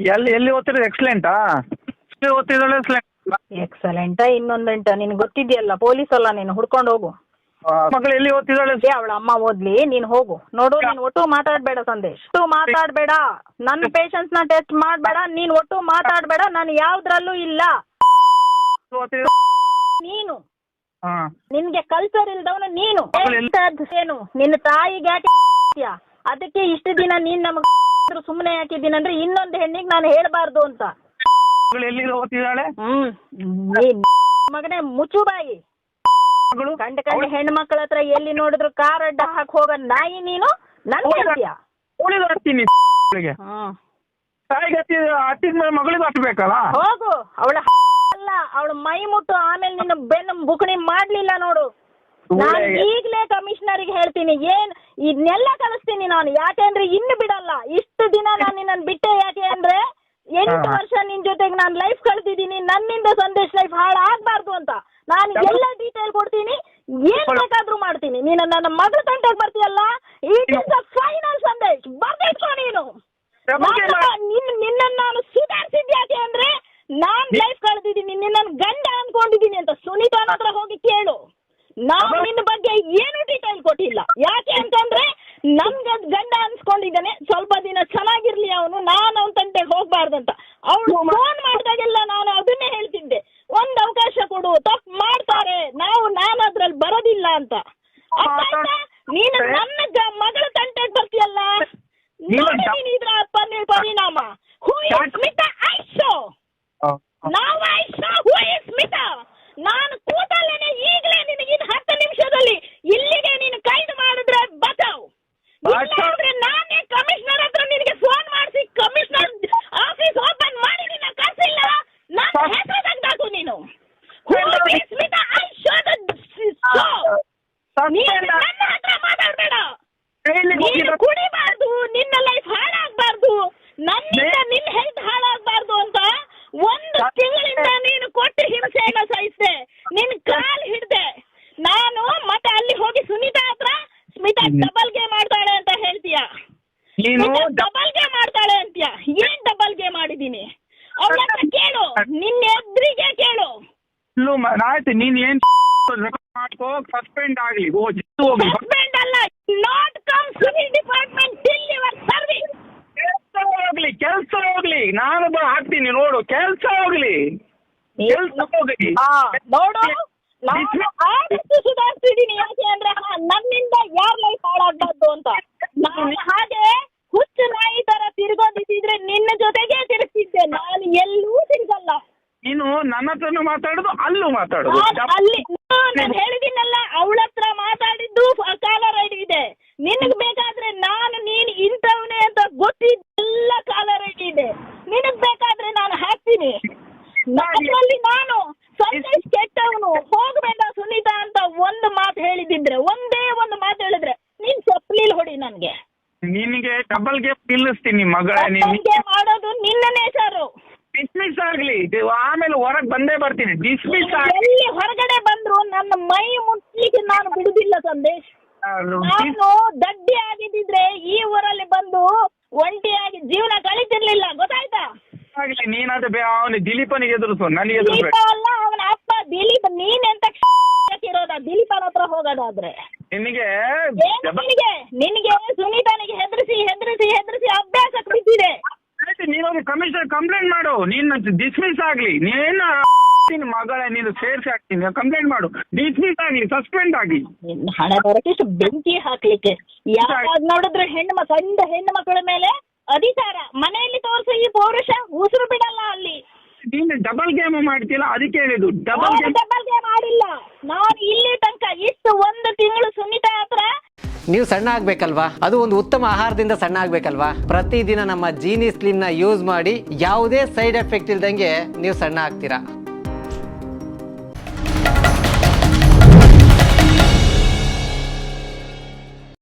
ಎಲ್ಲಿ ಓದ್ತಿರೋದು? ಎಕ್ಸಲೆಂಟಾ? ಓದ್ತಿದ್ದಾಳೆ ಎಕ್ಸಲೆಂಟ್. ಎಕ್ಸಲೆಂಟ ಇನ್ನೊಂದುಂಟ ನಿನ್ಗೆ ಗೊತ್ತಿದೆಯಲ್ಲ, ಪೊಲೀಸ್ ಅಲ್ಲ ನೀನು, ಹುಡ್ಕೊಂಡು ಹೋಗು. ಮಗಳು ಎಲ್ಲಿ ಓದ್ತಿದ್ದಾಳೆ? ಅವಳ ಅಮ್ಮ ಓದ್ಲಿ, ನೀನ್ ಹೋಗು. ನೋಡು, ನೀನ್ ಒಟ್ಟು ಮಾತಾಡ್ಬೇಡ ಸಂದೇಶ್, ಒಟ್ಟು ಮಾತಾಡ್ಬೇಡ. ನನ್ನ ಪೇಷನ್ಸ್ ನ ಟೆಸ್ಟ್ ಮಾಡ್ಬೇಡ. ನೀನ್ ಒಟ್ಟು ಮಾತಾಡ್ಬೇಡ, ನಾನು ಯಾವ್ದ್ರಲ್ಲೂ ಇಲ್ಲ. ನೀನು ನಿನ್ಗೆ ಕಲ್ಚರ್ ಇಲ್ದವನು ನೀನು. ಏನು ನಿನ್ನ ತಾಯಿಗೆ ಯಾಕೆ ಅದಕ್ಕೆ ಇಷ್ಟು ದಿನ ನೀನ್ ನಮಗ್ ಸುಮ್ಮನೆ ಹಾಕಿದ್ದೀನಂದ್ರೆ ಇನ್ನೊಂದು ಹೆಣ್ಣಿಗೆ ನಾನು ಹೇಳ್ಬಾರ್ದು ಅಂತ. ಎಲ್ಲಿ ಓದ್ತಿದ್ದಾಳೆ? ಮಗನೇ ಮುಚ್ಚು ಬಾಯಿ. ಕಂಡ ಹೆಣ್ಣು ಮಕ್ಕಳ ಹತ್ರ ಎಲ್ಲಿ ನೋಡಿದ್ರು ಕಾರ್ ಅಡ್ಡ ಹಾಕಿ ಹೋಗ ನಾಯಿ ನೀನು. ನನ್ ಹೇಳ್ತೀಯ? ಮಗಳಿಗೆ ಹತ್ಬೇಕಲ್ಲ. ಹೋಗು. ಅವಳ ಅಲ್ಲ, ಅವಳ ಮೈ ಮುಟ್ಟು ಆಮೇಲೆ ನಿನ್ನ ಬೆನ್ನು ಬುಕಣಿ ಮಾಡ್ಲಿಲ್ಲ ನೋಡು. ನಾನು ಈಗ್ಲೇ ಕಮಿಷನರಿಗೆ ಹೇಳ್ತೀನಿ, ಏನ್ ಇದನ್ನೆಲ್ಲ ಕಲಿಸ್ತೀನಿ ನಾನು. ಯಾಕೆಂದ್ರೆ ಇನ್ನು ಬಿಡಲ್ಲ. ಇಷ್ಟು ದಿನ ನಾನು ನಿನ್ನನ್ನು ಬಿಟ್ಟೆ ಯಾಕೆ ಅಂದ್ರೆ 8 ವರ್ಷ ನಿನ್ ಜೊತೆಗೆ ನಾನು ಲೈಫ್ ಕಳೆದಿದ್ದೀನಿ. ನನ್ನಿಂದ ಸಂದೇಶ್ ಲೈಫ್ ಹಾಳಾಗಬಾರ್ದು ಅಂತ ನಾನು ಎಲ್ಲ ಡೀಟೇಲ್ ಕೊಡ್ತೀನಿ. ಏನ್ ಬೇಕಾದ್ರೂ ಮಾಡ್ತೀನಿ. ನೀನು ನನ್ನ ಮಗಳ ತಂಟೆಗೆ ಬರ್ತೀಯಲ್ಲ, it is the final Sandesh. ಬರ್ದಿಟ್ಕೋ ನೀನು. ನಿನ್ನ ನಾನು ಸುಧಾರಿಸಿದ್ ಯಾಕೆ ಅಂದ್ರೆ ನಾನ್ ಲೈಫ್ ಕಳೆದಿದ್ದೀನಿ, ನಿನ್ನ ಗಂಡ ಅನ್ಕೊಂಡಿದ್ದೀನಿ ಅಂತ ಸುನೀತಾನ ಹತ್ರ ಹೋಗಿ ಕೇಳು. ನಾನು ನಿನ್ನ ಬಗ್ಗೆ ಏನು ಡೀಟೇಲ್ ಕೊಟ್ಟಿಲ್ಲ. ಯಾಕೆ ಅಂತಂದ್ರೆ ನನ್ ಗಂಡ ಅನ್ಸ್ಕೊಂಡಿದ್ದಾನೆ, ಸ್ವಲ್ಪ ದಿನ ಚೆನ್ನಾಗಿರ್ಲಿ ಅವನು, ನಾನು ಅವನ ತಂಟೆಗೆ ಹೋಗ್ಬಾರ್ದಂತ. ಅವಳು ಫೋನ್ ಮಾಡಿದಾಗೆಲ್ಲ ನಾನು ಅದನ್ನೇ ಹೇಳ್ತಿದ್ದೆ, ಒಂದ್ ಅವಕಾಶ ಕೊಡು, ತಪ್ಪು ಮಾಡ್ತಾರೆ, ನಾನು ಅದ್ರಲ್ಲಿ ಬರೋದಿಲ್ಲ ಅಂತ. ನೀನು ನನ್ನ ಮಗಳ ತಂಟೆಗೆ ಬರ್ತೀಯಲ್ಲ, ನೀನು ಇದ್ರ ಪರಿಣಾಮ. ಹೂ ಇಸ್ ಸ್ಮಿತಾ ಐಶೋ? ನಾವು ಐಶೋ, ಹೂ ಇಸ್ ಸ್ಮಿತಾ? ನಾನು ಕೂತಲ್ಲೇನೆ ಈಗಲೇ ನಿನಗೆ 10 ನಿಮಿಷದಲ್ಲಿ ಇಲ್ಲಿಗೆ ನೀನು ಕೈದು ಮಾಡಿದ್ರೆ ಬಚಾವ್. ಇಲ್ಲಾಂದ್ರೆ ನಾನೇ ಕಮಿಷನರ್ ಹತ್ರ ನಿನಗೆ ಫೋನ್ ಮಾಡಿಸಿ ಕಮಿಷನರ್ ಆಫೀಸ್ ಓಪನ್ ಮಾಡಿ ನಿನ್ನ ಕರ್ಸಿಲ್ಲ, ನನ್ನ ಹೆಸರು ತೆಗ್ದಾಕು ನೀನು. ಸ್ಮಿತಾ ಐಶೋ ನೀನು ನನ್ನ ಹತ್ರ ಮಾತಾಡ್ಬೇಡ. ನೀನು ಕುಡಿಬಾರ್ದು, ನಿನ್ನ ಲೈಫ್ ಹಾಳಾಗಬಾರ್ದು, ನನ್ನಿಂದ ನಿನ್ನ ಹೆಲ್ತ್ ಹಾಳಾಗಬಾರ್ದು ಅಂತ 1 ತಿಂಗಳಿಂದ ನೀನು ಕೊಟ್ಟು ಹಿಂಸೆಯನ್ನ ಸಹಿಸಿದೆ. ನಿನ್ ಕಾಲ್ ಹಿಡ್ದೆ ನಾನು. ಮತ್ತೆ ಅಲ್ಲಿ ಹೋಗಿ ಸುನೀತಾ ಹತ್ರ ಸ್ಮಿತಾ ಡಬಲ್ ಗೇಮ್ ಮಾಡ್ತಾಳೆ ಅಂತ ಹೇಳ್ತೀಯ. ಡಬಲ್ ಗೇಮ್ ಮಾಡ್ತಾಳೆ ಅಂತೀಯ. ಏನ್ ಡಬಲ್ ಗೇಮ್ ಮಾಡಿದೀನಿ ಅವಳ ಹತ್ರ ಕೇಳು, ನಿನ್ನ ಎದುರಿಗೆ ಕೇಳು. ಆಯ್ತು, ನೀನ್ ಏನ್ ಮಾಡ್ಕೋ, ಸಸ್ಪೆಂಡ್ ಆಗ್ಲಿ. ಸಸ್ಪೆಂಡ್ ಅಲ್ಲ, not come civil department till your service. ಕೆಲ್ಸ ಹೋಗ್ಲಿ, ನಾನು ಹಾಕ್ತೀನಿ ನೋಡು. ಕೆಲ್ಸ ಹೋಗ್ಲಿ, ಕೆಲ್ಸ ಹೋಗ್ಲಿ. ನೋಡು, ನಾನು ಆದಷ್ಟು ಸುಧಾರಿಸಿದೀನಿ. ಯಾಕೆ ಅಂದ್ರೆ ನನ್ನಿಂದ ಯಾರ ಲೈಫ್ ಹಾಳಾಗ್ಬಾರ್ದು ಅಂತ. ನಾನು ಹಾಗೆ ಹುಚ್ಚು ನಾಯಿ ತರ ತಿರ್ಗೋದಿದ್ರೆ ನಿನ್ನ ಜೊತೆಗೆ ತಿರುಗ್ತಿದ್ದೆ. ನಾನು ಎಲ್ಲೂ ತಿರ್ಗಲ್ಲ. ನೀನು ನನ್ನ ಹತ್ರನೂ ಮಾತಾಡುದು, ಅಲ್ಲೂ ಮಾತಾಡುದು. ಅಲ್ಲಿ ನಾನು ಹೇಳಿದಿನಲ್ಲ, ಅವಳ ಹತ್ರ ಮಾತಾಡಿದ್ದು ಕಾಲರ್ ಐಡಿ ಇದೆ. ನಿನಗ್ ಬೇಕಾದ್ರೆ ನೀನು ಇಂಥವನೇ ಅಂತ ಗೊತ್ತಿದ್ದೆಲ್ಲ ಕಾಲರ್ ಐಡಿ ಇದೆ. ನಿನಗ್ ಬೇಕಾದ್ರೆ ನಾನು ಹಾಕ್ತೀನಿ. ನನ್ನಲ್ಲಿ ನಾನು ಸಂದೇಶ್ ಕೆಟ್ಟವನು, ಹೋಗ್ಬೇಡ ಸುನೀತಾ ಅಂತ ಒಂದು ಮಾತು ಹೇಳಿದಿದ್ರೆ, ಒಂದೇ ಒಂದು ಮಾತು ಹೇಳಿದ್ರೆ ನೀನ್ ಸಪ್ಲೀಲ್ ಹೊಡಿ ನನ್ಗೆ. ನಿನಗೆ ಡಬಲ್ ಗೇಮ್ ನಿಲ್ಲಿಸ್ತೀನಿ ಮಗಳ. ಮಾಡೋದು ನಿನ್ನ ನೇಚರು. ಡಿಸ್ಮಿಸ್ ಆಗ್ಲಿ, ಆಮೇಲೆ ಹೊರಗೆ ಬಂದೇ ಬರ್ತೀನಿ. ಡಿಸ್ಮಿಸ್ ಎಲ್ಲಿ ಹೊರಗಡೆ ಬಂದ್ರು ನನ್ನ ಮೈ ಮುಟ್ಲಿಕ್ಕೆ ನಾನು ಬಿಡುದಿಲ್ಲ ಸಂದೇಶ್. ನಾನು ದಡ್ಡಿ ಆಗಿದ್ದಿದ್ರೆ ಈ ಊರಲ್ಲಿ ಬಂದು ಒಂಟಿಯಾಗಿ ಜೀವನ ಕಳಿತಿರ್ಲಿಲ್ಲ, ಗೊತ್ತಾಯ್ತಾ? ನೀನಾದ ಅವನು ದಿಲೀಪನಿಗೆ ಎದುರಿಸು, ನನಗೆ ಎದುರಿಸ ಅಲ್ಲ. ಅವನ ಅಪ್ಪ ದಿಲೀಪ್. ನೀನೆಂತ ಇರೋದ ದಿಲೀಪನ ಹತ್ರ ಹೋಗೋದಾದ್ರೆ? ನಿನಗೆ ನಿನಗೆ ಸುನೀತಾನಿಗೆ ಹೆದರಿಸಿ ಅಭ್ಯಾಸಕ್ಕೆ ಬಿದ್ದಿದೆ. ನೀನು ಕಮಿಷನರ್ ಕಂಪ್ಲೇಂಟ್ ಮಾಡು. ನೀನು ಡಿಸ್ಮಿಸ್ ಆಗ್ಲಿ. ನೀನು ಮಗಳ ನೀನು ಸೇರ್ಸಿ ಹಾಕ್ತೀನಿ, ಕಂಪ್ಲೇಂಟ್ ಮಾಡು. ಡಿಸ್ಮಿಸ್ ಆಗ್ಲಿ, ಸಸ್ಪೆಂಡ್ ಆಗ್ಲಿ. ಹಣ ಬರಕ್ಕೆ ಬೆಂಕಿ ಹಾಕ್ಲಿಕ್ಕೆ ಯಾವಾಗ ನೋಡಿದ್ರೆ ಗಂಡ ಹೆಣ್ಣು ಮಕ್ಕಳ ಮೇಲೆ ಅಧಿಕಾರ ಮನೆಯಲ್ಲಿ ತೋರಿಸೋ ಈ ಪೌರುಷ ಉಸಿರು ಬಿಡಲ್ಲ ಅಲ್ಲಿ. ನೀನು ಡಬಲ್ ಗೇಮ್ ಮಾಡ್ತಿಲ್ಲ, ಅದಕ್ಕೆ ಹೇಳಿದ್ದು. ಡಬಲ್ ಗೇಮ್ ಮಾಡಿಲ್ಲ ನಾನು ಇಲ್ಲಿ ತನಕ. ಇಷ್ಟು 1 ತಿಂಗಳು ಸುನೀತಾ ಹತ್ರ. ನೀವು ಸಣ್ಣ ಆಗ್ಬೇಕಲ್ವಾ? ಅದು ಒಂದು ಉತ್ತಮ ಆಹಾರದಿಂದ ಸಣ್ಣ ಆಗ್ಬೇಕಲ್ವಾ? ಪ್ರತಿದಿನ ನಮ್ಮ ಜೀನಿ ಸ್ಲಿಮ್ ನ ಯೂಸ್ ಮಾಡಿ ಯಾವುದೇ ಸೈಡ್ ಎಫೆಕ್ಟ್ ಇಲ್ದಂಗೆ ನೀವು ಸಣ್ಣ ಆಗ್ತೀರಾ.